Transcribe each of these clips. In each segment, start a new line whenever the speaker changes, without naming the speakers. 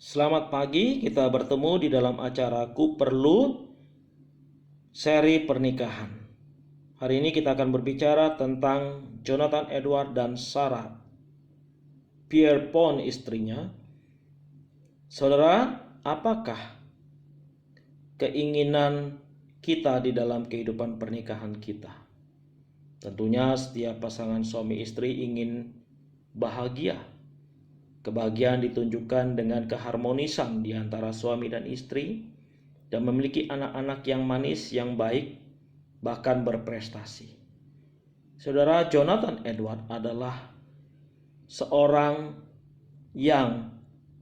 Selamat pagi, kita bertemu di dalam acara Ku Perlu seri pernikahan. Hari ini kita akan berbicara tentang Jonathan Edward dan Sarah Pierpont istrinya. Saudara, apakah keinginan kita di dalam kehidupan pernikahan kita? Tentunya setiap pasangan suami istri ingin bahagia. Kebahagiaan ditunjukkan dengan keharmonisan di antara suami dan istri dan memiliki anak-anak yang manis, yang baik, bahkan berprestasi. Saudara, Jonathan Edward adalah seorang yang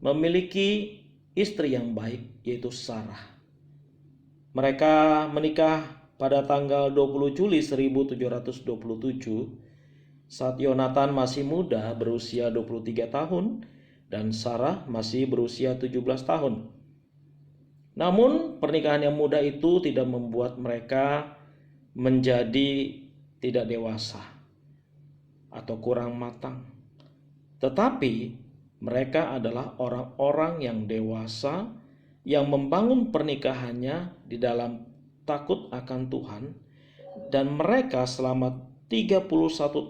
memiliki istri yang baik, yaitu Sarah. Mereka menikah pada tanggal 20 Juli 1727 saat Yonatan masih muda berusia 23 tahun dan Sarah masih berusia 17 tahun. Namun pernikahan yang muda itu tidak membuat mereka menjadi tidak dewasa atau kurang matang. Tetapi mereka adalah orang-orang yang dewasa yang membangun pernikahannya di dalam takut akan Tuhan, dan mereka selama 31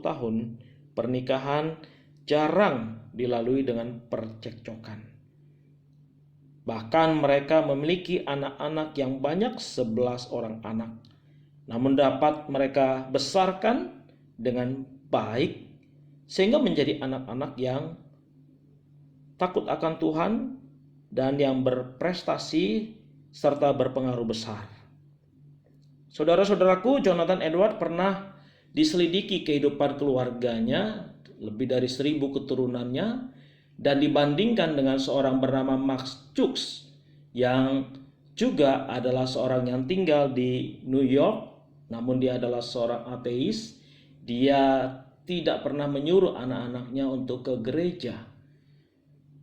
tahun pernikahan jarang dilalui dengan percekcokan. Bahkan mereka memiliki anak-anak yang banyak, 11 orang anak. Namun dapat mereka besarkan dengan baik sehingga menjadi anak-anak yang takut akan Tuhan dan yang berprestasi serta berpengaruh besar. Saudara-saudaraku, Jonathan Edward pernah diselidiki kehidupan keluarganya, lebih dari 1000 keturunannya, dan dibandingkan dengan seorang bernama Max Jukes yang juga adalah seorang yang tinggal di New York, namun dia adalah seorang ateis. Dia tidak pernah menyuruh anak-anaknya untuk ke gereja.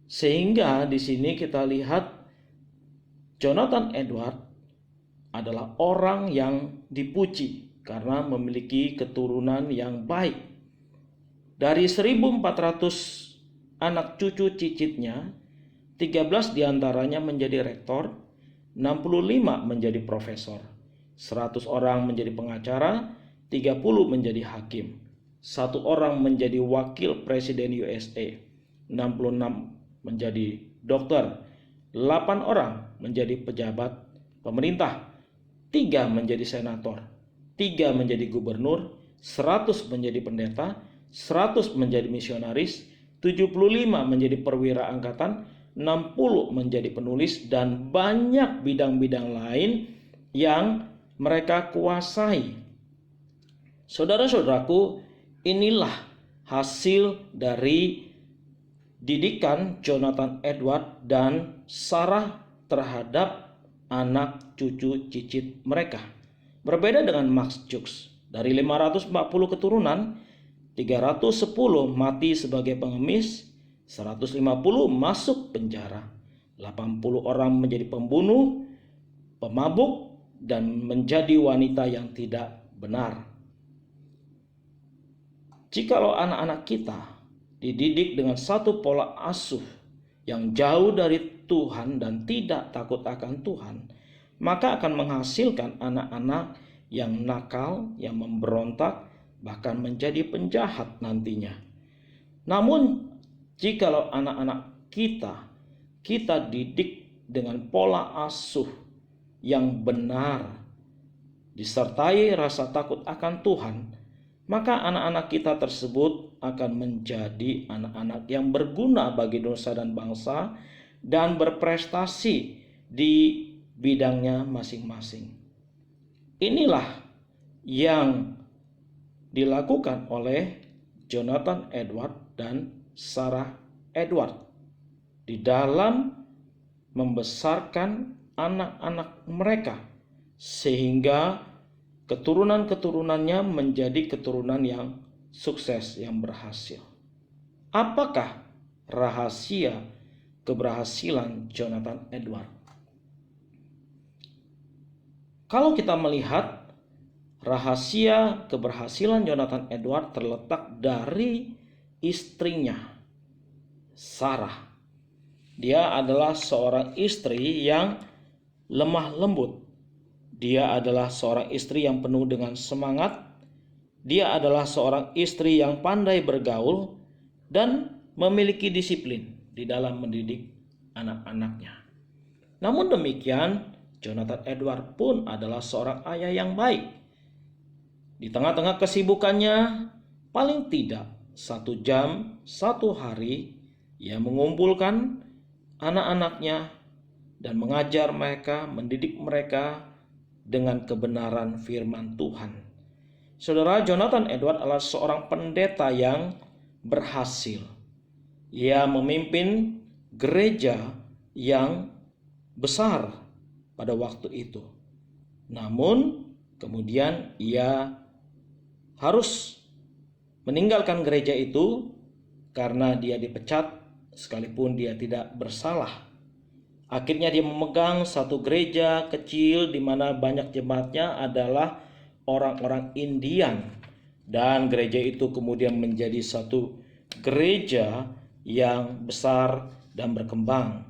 Sehingga di sini kita lihat Jonathan Edward adalah orang yang dipuji karena memiliki keturunan yang baik. Dari 1400 anak cucu cicitnya, 13 diantaranya menjadi rektor, 65 menjadi profesor, 100 orang menjadi pengacara, 30 menjadi hakim, 1 orang menjadi wakil presiden USA, 66 menjadi dokter, 8 orang menjadi pejabat pemerintah, 3 menjadi senator, 3 menjadi gubernur, 100 menjadi pendeta, 100 menjadi misionaris, 75 menjadi perwira angkatan, 60 menjadi penulis, dan banyak bidang-bidang lain yang mereka kuasai. Saudara-saudaraku, inilah hasil dari didikan Jonathan Edward dan Sarah terhadap anak cucu cicit mereka. Berbeda dengan Max Jukes, dari 540 keturunan, 310 mati sebagai pengemis, 150 masuk penjara, 80 orang menjadi pembunuh, pemabuk, dan menjadi wanita yang tidak benar. Jikalau anak-anak kita dididik dengan satu pola asuh yang jauh dari Tuhan dan tidak takut akan Tuhan, maka akan menghasilkan anak-anak yang nakal, yang memberontak, bahkan menjadi penjahat nantinya. Namun jikalau anak-anak kita didik dengan pola asuh yang benar, disertai rasa takut akan Tuhan, maka anak-anak kita tersebut akan menjadi anak-anak yang berguna bagi nusa dan bangsa dan berprestasi di bidangnya masing-masing. Inilah yang dilakukan oleh Jonathan Edward dan Sarah Edward di dalam membesarkan anak-anak mereka, sehingga keturunan-keturunannya menjadi keturunan yang sukses, yang berhasil. Apakah rahasia keberhasilan Jonathan Edward? Kalau kita melihat rahasia keberhasilan Jonathan Edward terletak dari istrinya, Sarah. Dia adalah seorang istri yang lemah lembut. Dia adalah seorang istri yang penuh dengan semangat. Dia adalah seorang istri yang pandai bergaul dan memiliki disiplin di dalam mendidik anak-anaknya. Namun demikian, Jonathan Edward pun adalah seorang ayah yang baik. Di tengah-tengah kesibukannya, paling tidak 1 jam 1 hari, ia mengumpulkan anak-anaknya dan mengajar mereka, mendidik mereka dengan kebenaran firman Tuhan. Saudara, Jonathan Edward adalah seorang pendeta yang berhasil. Ia memimpin gereja yang besar pada waktu itu. Namun kemudian ia harus meninggalkan gereja itu karena dia dipecat sekalipun dia tidak bersalah. Akhirnya dia memegang satu gereja kecil di mana banyak jemaatnya adalah orang-orang Indian, dan gereja itu kemudian menjadi satu gereja yang besar dan berkembang.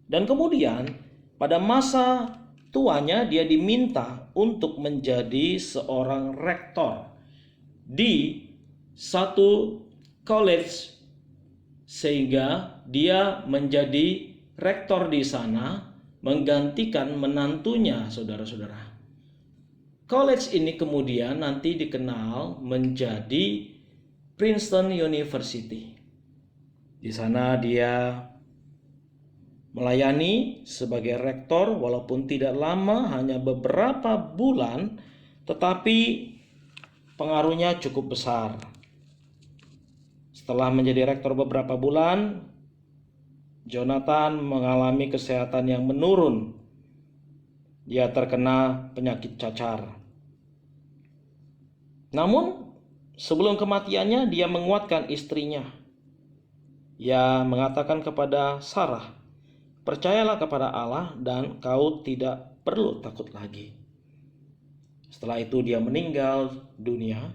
Dan kemudian pada masa tuanya dia diminta untuk menjadi seorang rektor di satu college, sehingga dia menjadi rektor di sana menggantikan menantunya, saudara-saudara. College ini kemudian nanti dikenal menjadi Princeton University. Di sana dia melayani sebagai rektor walaupun tidak lama, hanya beberapa bulan, tetapi pengaruhnya cukup besar. Setelah menjadi rektor beberapa bulan, Jonathan mengalami kesehatan yang menurun. Dia terkena penyakit cacar. Namun sebelum kematiannya dia menguatkan istrinya. Ia mengatakan kepada Sarah, "Percayalah kepada Allah dan kau tidak perlu takut lagi." Setelah itu dia meninggal dunia.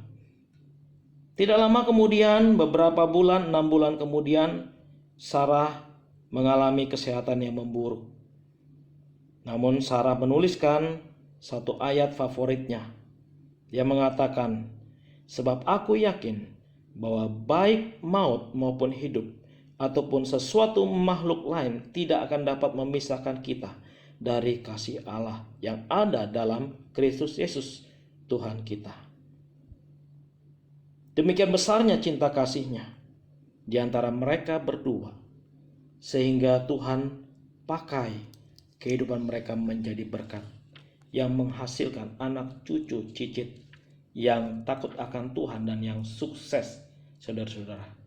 Tidak lama kemudian, beberapa bulan, 6 bulan kemudian, Sarah mengalami kesehatan yang memburuk. Namun Sarah menuliskan satu ayat favoritnya. Dia mengatakan, "Sebab aku yakin bahwa baik maut maupun hidup ataupun sesuatu makhluk lain tidak akan dapat memisahkan kita dari kasih Allah yang ada dalam Kristus Yesus Tuhan kita." Demikian besarnya cinta kasihnya di antara mereka berdua, sehingga Tuhan pakai kehidupan mereka menjadi berkat yang menghasilkan anak cucu cicit yang takut akan Tuhan dan yang sukses, saudara-saudara.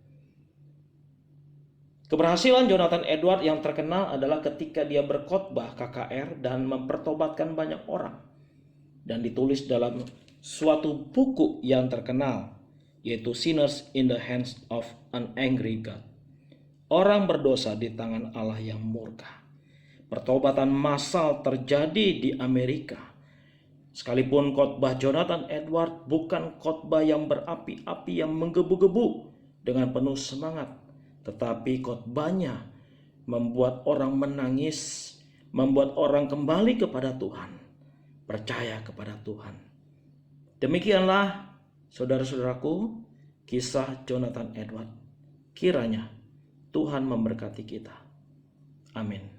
Keberhasilan Jonathan Edward yang terkenal adalah ketika dia berkhotbah KKR dan mempertobatkan banyak orang, dan ditulis dalam suatu buku yang terkenal, yaitu Sinners in the Hands of an Angry God. Orang berdosa di tangan Allah yang murka. Pertobatan massal terjadi di Amerika. Sekalipun khotbah Jonathan Edward bukan khotbah yang berapi-api, yang menggebu-gebu dengan penuh semangat, tetapi khotbahnya membuat orang menangis, membuat orang kembali kepada Tuhan, percaya kepada Tuhan. Demikianlah, saudara-saudaraku, kisah Jonathan Edward. Kiranya Tuhan memberkati kita. Amin.